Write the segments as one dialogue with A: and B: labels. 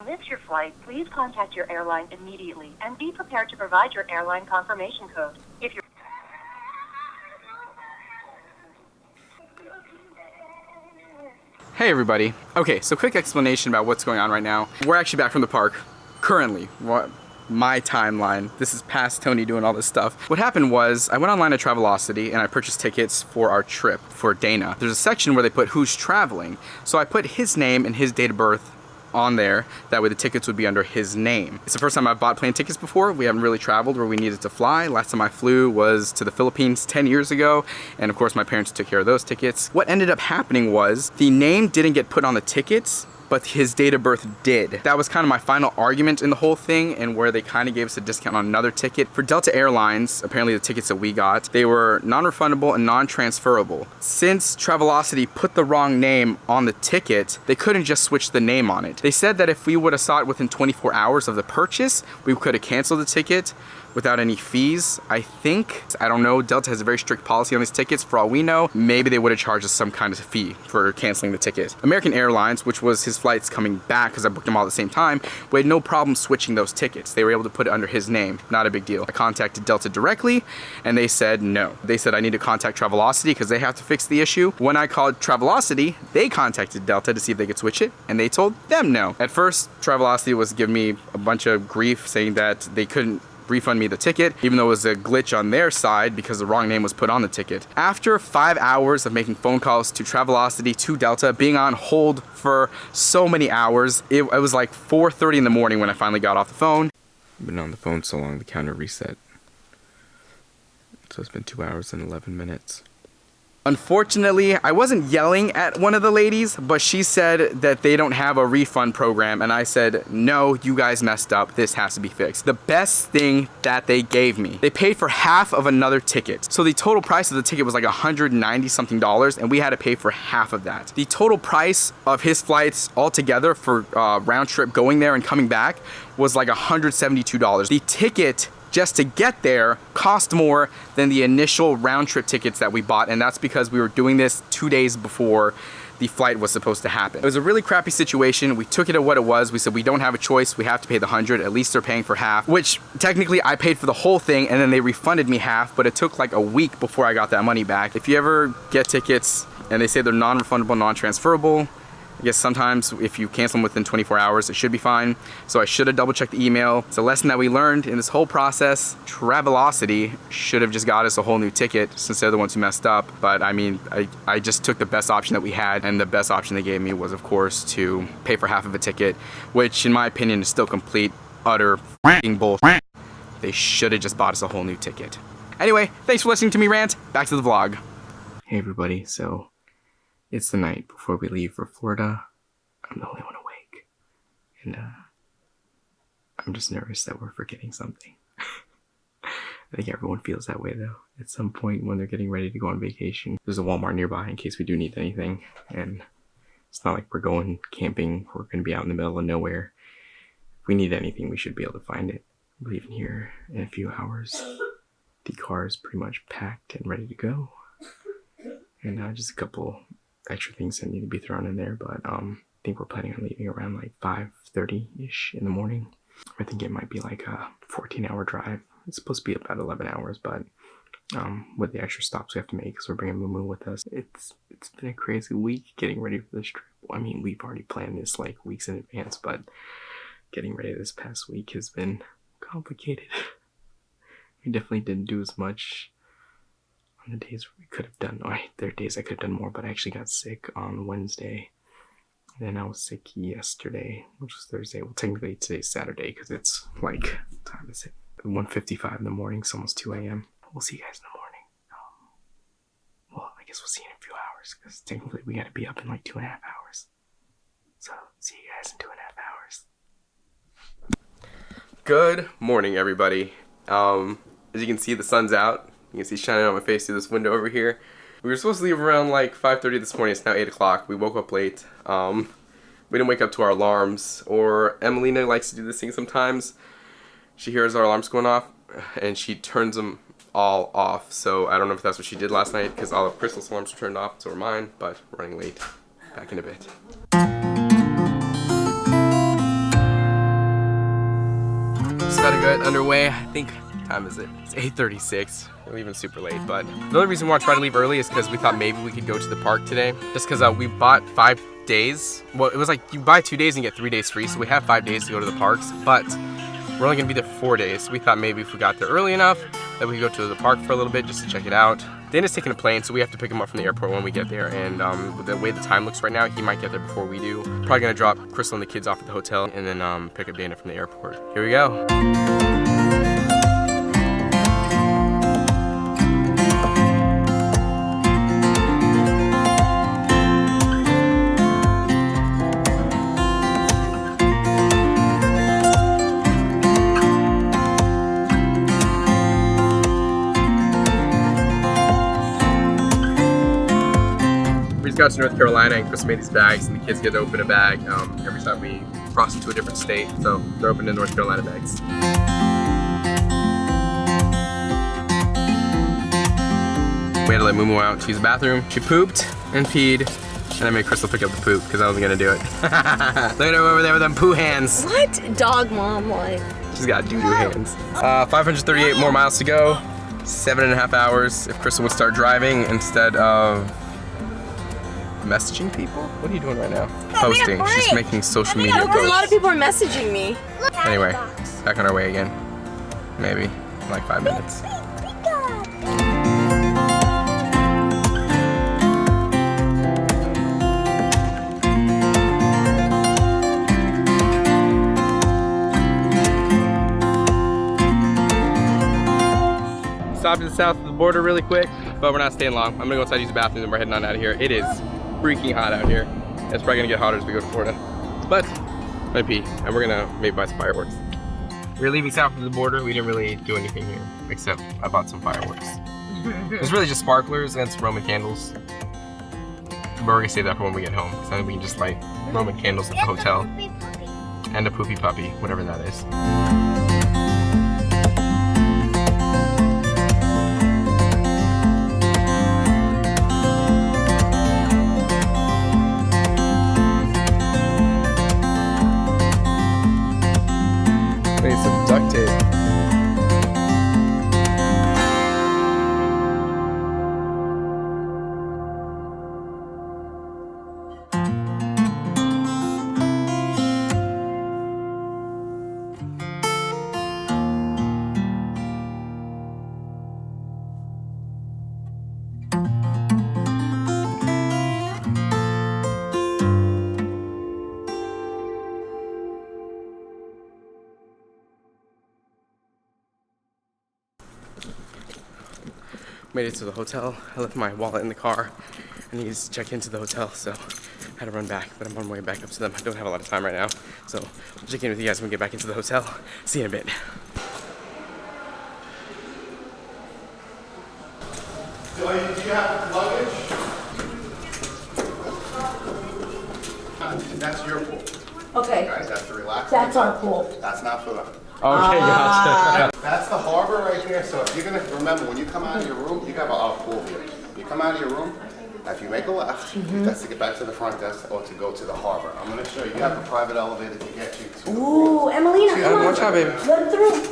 A: Miss your flight, please contact your airline immediately and be prepared to provide your airline confirmation code. If you're
B: Hey everybody. Okay, so quick explanation about what's going on right now. We're actually back from the park, currently. What my timeline. This is past Tony doing all this stuff. What happened was, I went online to Travelocity and I purchased tickets for our trip for Dana. There's a section where they put who's traveling. So I put his name and his date of birth on there. That way the tickets would be under his name. It's the first time I've bought plane tickets before. We haven't really traveled where we needed to fly. Last time I flew was to the Philippines 10 years ago. And of course my parents took care of those tickets. What ended up happening was the name didn't get put on the tickets, but his date of birth did. That was kind of my final argument in the whole thing, and where they kind of gave us a discount on another ticket. For Delta Airlines, apparently the tickets that we got, they were non-refundable and non-transferable. Since Travelocity put the wrong name on the ticket, they couldn't just switch the name on it. They said that if we would have saw it within 24 hours of the purchase, we could have canceled the ticket without any fees, I think. I don't know, Delta has a very strict policy on these tickets. For all we know, maybe they would have charged us some kind of fee for canceling the ticket. American Airlines, which was his flights coming back because I booked them all at the same time, we had no problem switching those tickets. They were able to put it under his name, not a big deal. I contacted Delta directly and they said no. They said I need to contact Travelocity because they have to fix the issue. When I called Travelocity, they contacted Delta to see if they could switch it and they told them no. At first, Travelocity was giving me a bunch of grief saying that they couldn't refund me the ticket, even though it was a glitch on their side because the wrong name was put on the ticket. After 5 hours of making phone calls to Travelocity, to Delta, being on hold for so many hours, it was like 4:30 in the morning when I finally got off the phone. I've been on the phone so long, the counter reset. So it's been 2 hours and 11 minutes. Unfortunately, I wasn't yelling at one of the ladies, but she said that they don't have a refund program, and I said, no, you guys messed up. This has to be fixed. The best thing that they gave me, they paid for half of another ticket. So the total price of the ticket was like $190 something, and we had to pay for half of that. The total price of his flights altogether for round trip going there and coming back was like $172. The ticket just to get there cost more than the initial round trip tickets that we bought, and that's because we were doing this 2 days before the flight was supposed to happen. It was a really crappy situation. We took it at what it was. We said we don't have a choice. We have to pay the 100. At least they're paying for half, which technically I paid for the whole thing and then they refunded me half, but it took like a week before I got that money back. If you ever get tickets and they say they're non-refundable, non-transferable, I guess sometimes if you cancel them within 24 hours, it should be fine. So I should have double checked the email. It's a lesson that we learned in this whole process. Travelocity should have just got us a whole new ticket since they're the ones who messed up. But I mean, I just took the best option that we had, and the best option they gave me was, of course, to pay for half of a ticket, which in my opinion is still complete, utter f***ing bullshit. They should have just bought us a whole new ticket. Anyway, thanks for listening to me rant. Back to the vlog. Hey everybody, so it's the night before we leave for Florida. I'm the only one awake. And I'm just nervous that we're forgetting something. I think everyone feels that way though. At some point when they're getting ready to go on vacation, there's a Walmart nearby in case we do need anything. And it's not like we're going camping. We're going to be out in the middle of nowhere. If we need anything, we should be able to find it. We're leaving here in a few hours. The car is pretty much packed and ready to go. And just a couple extra things that need to be thrown in there, but I think we're planning on leaving around like 5:30-ish in the morning. I think it might be like a 14-hour drive. It's supposed to be about 11 hours, but with the extra stops we have to make because we're bringing Moo with us. It's been a crazy week getting ready for this trip. I mean, we've already planned this like weeks in advance, but getting ready this past week has been complicated. We definitely didn't do as much on the days we could have done. There are days I could have done more, but I actually got sick on Wednesday. And then I was sick yesterday, which was Thursday. Well, technically today's Saturday because it's like, what time is it? 1:55 in the morning, it's almost 2 a.m. We'll see you guys in the morning. Well, I guess we'll see you in a few hours because technically we gotta be up in like 2.5 hours. So, see you guys in 2.5 hours. Good morning, everybody. As you can see, the sun's out. You can see shining on my face through this window over here. We were supposed to leave around like 5:30 this morning. It's now 8 o'clock. We woke up late. We didn't wake up to our alarms, or Emelina likes to do this thing sometimes. She hears our alarms going off and she turns them all off. So I don't know if that's what she did last night because all of Crystal's alarms were turned off, so were mine, but we're running late. Back in a bit. just about to get underway. I think, what time is it? It's 8:36. We're leaving super late, but the only reason we want to try to leave early is because we thought maybe we could go to the park today. Just because we bought 5 days. Well, it was like you buy 2 days and get 3 days free, so we have 5 days to go to the parks, but we're only gonna be there for 4 days. We thought maybe if we got there early enough that we could go to the park for a little bit just to check it out. Dana's taking a plane, so we have to pick him up from the airport when we get there, and with the way the time looks right now, he might get there before we do. Probably gonna drop Crystal and the kids off at the hotel and then pick up Dana from the airport. Here we go. Got to North Carolina and Chris made these bags, and the kids get to open a bag every time we cross into a different state. So they're opening North Carolina bags. We had to let Mumu out to use the bathroom. She pooped and peed, and I made Crystal pick up the poop because I wasn't gonna do it. Look at her over there with them poo hands.
C: What? Dog mom life.
B: She's got doo-doo hands. 538 more miles to go. 7.5 hours if Crystal would start driving instead of messaging people? What are you doing right now? Posting. She's making social media posts.
C: Because a lot of people are messaging me.
B: Anyway, back on our way again. Maybe in like 5 minutes. Stopped to the south of the border really quick, but we're not staying long. I'm gonna go inside use the bathroom and we're heading on out of here. It is freaking hot out here. It's probably gonna get hotter as we go to Florida. But I'm gonna pee and we're gonna maybe buy some fireworks. We're leaving south of the border. We didn't really do anything here, except I bought some fireworks. It's really just sparklers and some Roman candles. But we're gonna save that for when we get home, so then we can just light Roman candles at the hotel. And a poopy puppy, whatever that is. Some duct tape. Made it to the hotel. I left my wallet in the car. I need to check into the hotel, so I had to run back, but I'm on my way back up to them. I don't have a lot of time right now, so I'll check in with you guys when we get back into the hotel. See you in a bit.
D: Do you have luggage? That's your pool.
C: Okay.
D: Guys, that's the relaxing.
C: That's our pool.
D: That's not for them.
B: Okay, gotcha.
D: That's the harbor right there. So if you're gonna remember, when you come out of your room, you have a pool here. You come out of your room. If you make a left, that's to get back to the front desk or to go to the harbor. I'm gonna show you. You have a private elevator to get you to.
C: Ooh, Emelina, come on.
B: Watch out, baby.
C: Let it through.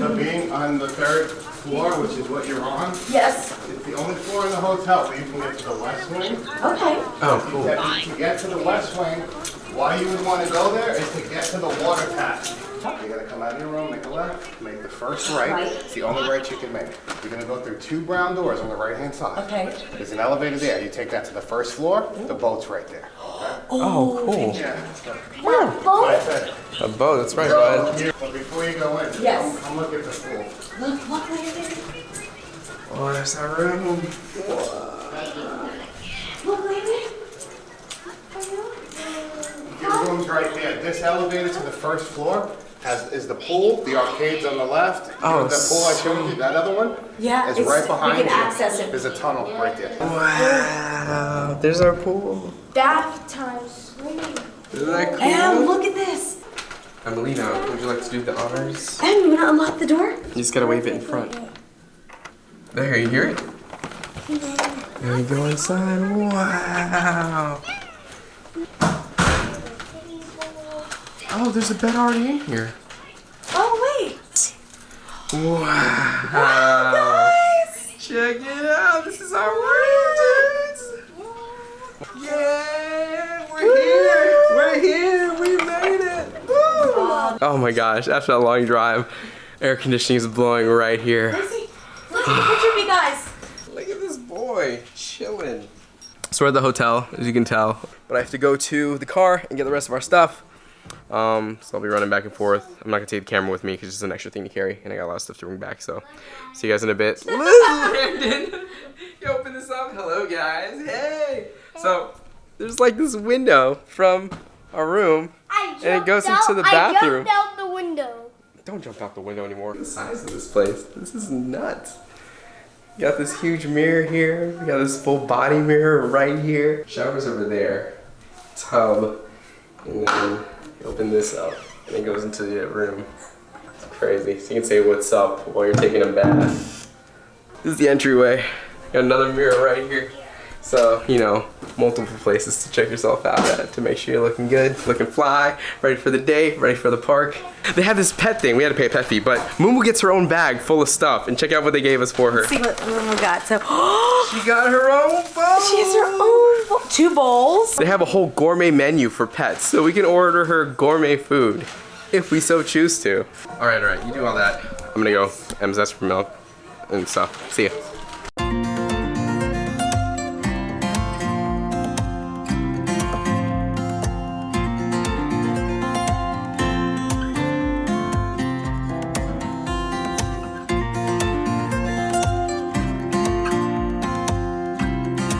D: So being on the 3rd floor, which is what you're on,
C: Yes.
D: it's the only floor in the hotel where you can get to the west wing.
C: Okay.
B: Oh, cool.
D: To get to the west wing, why you would want to go there is to get to the water tap. You're gonna come out of your room, make a left, make the first right. It's the only right you can make. You're gonna go through 2 brown doors on the right-hand side.
C: Okay.
D: There's an elevator there. You take that to the 1st floor. The boat's right there. Okay?
B: Oh, cool.
D: Yeah.
C: Boat?
B: A boat, that's right, bud.
D: But before you go in,
C: Yes.
D: come look at the pool.
C: Look right there.
B: Oh, there's that room.
C: Look right there.
D: Your room's right there. This elevator to the 1st floor is the pool, the arcades on the left.
B: Oh,
D: the pool I showed you, that other one?
C: Yeah,
D: Is right behind
C: we can
D: you.
C: access it.
D: There's a tunnel right there.
B: Wow, there's our pool.
C: Bath time swimming.
B: Isn't that cool?
C: And look at this.
B: Emelina, would you like to do the honors?
C: And you wanna unlock the door?
B: You just gotta wave it in front. There, you hear it? There you go inside. Wow. Oh, there's a bed already in here.
C: Oh, wait.
B: Wow.
C: Guys.
B: Check it out. This is our room, dudes. Yeah, we're here. We're here. We made it. Woo. Oh my gosh, after that long drive, air conditioning is blowing right here.
C: Lacey, look at the picture of me, guys.
B: Look at this boy chilling. So we're at the hotel, as you can tell, but I have to go to the car and get the rest of our stuff. So I'll be running back and forth. I'm not gonna take the camera with me because it's an extra thing to carry, and I got a lot of stuff to bring back. So see you guys in a bit. Landon, you open this up. Hello, guys. Hey. So there's like this window from our room, and it goes into the bathroom.
E: I jumped out the window.
B: Don't jump out the window anymore. Look at the size of this place. This is nuts. You got this huge mirror here. We got this full body mirror right here. Shower's over there. Tub. And then you open this up and it goes into the room. It's crazy. So you can say what's up while you're taking a bath. This is the entryway. Got another mirror right here. So, you know, multiple places to check yourself out at to make sure you're looking good, looking fly, ready for the day, ready for the park. They have this pet thing. We had to pay a pet fee, but Mumu gets her own bag full of stuff, and check out what they gave us for her.
C: Let's see what Mumu got. So,
B: She got her own bowl.
C: she has her own bowl. 2 bowls.
B: They have a whole gourmet menu for pets, so we can order her gourmet food if we so choose to. All right, you do all that. I'm gonna go M's for milk and stuff. See ya.